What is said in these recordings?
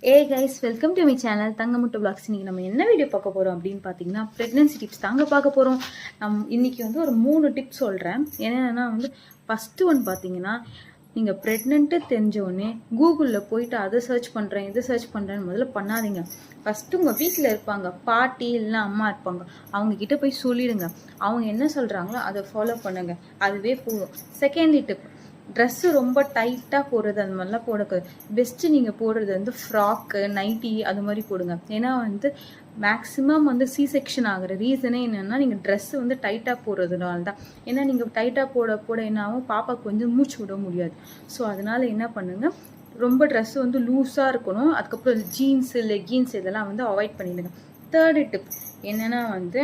Hey guys, welcome to my channel தங்கமுட்டு vlogs. இன்னைக்கு நம்ம என்ன வீடியோ பார்க்க போறோம் அப்படின்னு பார்த்தீங்கன்னா பிரெக்னன்சி டிப்ஸ் தாங்க பார்க்க போறோம். இன்னைக்கு வந்து ஒரு 3 டிப்ஸ் சொல்றேன். என்னன்னா வந்து ஃபர்ஸ்ட் ஒன் பார்த்தீங்கன்னா நீங்கள் ப்ரெக்னென்ட்டு தெரிஞ்சோடனே கூகுளில் போயிட்டு அதை சர்ச் பண்ணுறேன் இதை சர்ச் பண்ணுறேன்னு முதல்ல பண்ணாதீங்க. ஃபஸ்ட்டு உங்கள் வீட்டில் இருப்பாங்க, பாட்டி இல்லைன்னா அம்மா இருப்பாங்க, அவங்கக்கிட்ட போய் சொல்லிடுங்க. அவங்க என்ன சொல்கிறாங்களோ அதை ஃபாலோ பண்ணுங்க, அதுவே போதும். செகண்ட் டிப், ட்ரெஸ்ஸு ரொம்ப டைட்டாக போடுறது அந்த மாதிரிலாம் போடக்கூடாது. பெஸ்ட்டு நீங்கள் போடுறது வந்து ஃப்ராக்கு, நைட்டி அது மாதிரி போடுங்க. ஏன்னா வந்து மேக்ஸிமம் வந்து சி செக்ஷன் ஆகிற ரீசனே என்னென்னா நீங்கள் ட்ரெஸ்ஸு வந்து டைட்டாக போடுறதுனால தான். ஏன்னா நீங்கள் டைட்டாக போட போட என்ன ஆகும், பாப்பாவுக்கு வந்து மூச்சு விட முடியாது. ஸோ அதனால் என்ன பண்ணுங்கள், ரொம்ப ட்ரெஸ்ஸு வந்து லூஸாக இருக்கணும். அதுக்கப்புறம் ஜீன்ஸு, லெகின்ஸ் இதெல்லாம் வந்து அவாய்ட் பண்ணிடுங்க. தேர்டு டிப் என்னென்னா வந்து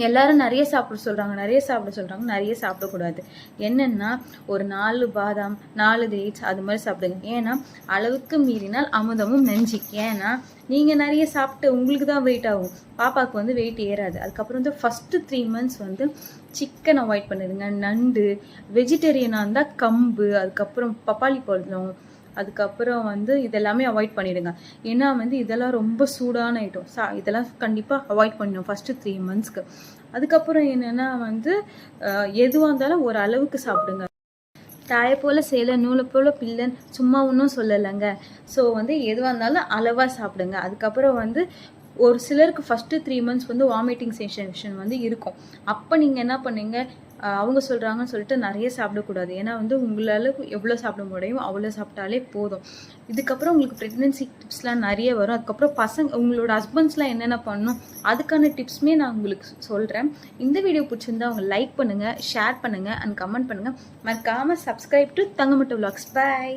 எல்லாரும் நிறைய சாப்பிட சொல்கிறாங்க, நிறைய சாப்பிடக்கூடாது. என்னென்னா ஒரு 4 பாதாம், 4 டேட்ஸ் அது மாதிரி சாப்பிடுங்க. ஏன்னா அளவுக்கு மீறினால் அமுதமும் நஞ்சு. ஏன்னா நீங்கள் நிறைய சாப்பிட்டு உங்களுக்கு தான் வெயிட் ஆகும், பாப்பாவுக்கு வந்து வெயிட் ஏறாது. அதுக்கப்புறம் வந்து ஃபஸ்ட்டு 3 months வந்து சிக்கன் அவாய்ட் பண்ணிடுங்க. நண்டு, வெஜிடேரியனாக இருந்தால் கம்பு, அதுக்கப்புறம் பப்பாளி பழம், அதுக்கப்புறம் வந்து இதெல்லாமே அவாய்ட் பண்ணிடுங்க. ஏன்னா வந்து இதெல்லாம் ரொம்ப சூடான ஐட்டம். இதெல்லாம் கண்டிப்பாக அவாய்ட் பண்ணிடும் ஃபஸ்ட்டு 3 monthsக்கு. அதுக்கப்புறம் என்னென்னா வந்து எதுவாக இருந்தாலும் ஒரு அளவுக்கு சாப்பிடுங்க. தாயை போல் சேலை, நூலை போல் பிள்ளைன்னு சும்மா ஒன்றும் சொல்லலைங்க. ஸோ வந்து எதுவாக இருந்தாலும் அளவாக சாப்பிடுங்க. அதுக்கப்புறம் வந்து ஒரு சிலருக்கு ஃபஸ்ட்டு 3 months வந்து வாமிட்டிங் சென்சேஷன் வந்து இருக்கும். அப்போ நீங்கள் என்ன பண்ணுங்க, அவங்க சொல்கிறாங்கன்னு சொல்லிட்டு நிறைய சாப்பிடக்கூடாது. ஏன்னா வந்து உங்களால் எவ்வளோ சாப்பிட முடியும் அவ்வளோ சாப்பிட்டாலே போதும். இதுக்கப்புறம் உங்களுக்கு ப்ரெக்னென்சி டிப்ஸ்லாம் நிறைய வரும். அதுக்கப்புறம் உங்களோட ஹஸ்பண்ட்ஸ்லாம் என்னென்ன பண்ணணும் அதுக்கான டிப்ஸுமே நான் உங்களுக்கு சொல்கிறேன். இந்த வீடியோ பிடிச்சிருந்தா அவங்க லைக் பண்ணுங்கள், ஷேர் பண்ணுங்கள் அண்ட் கமெண்ட் பண்ணுங்கள். மறக்காமல் சப்ஸ்கிரைப் டு தங்கமுட்டு vlogs. Bye.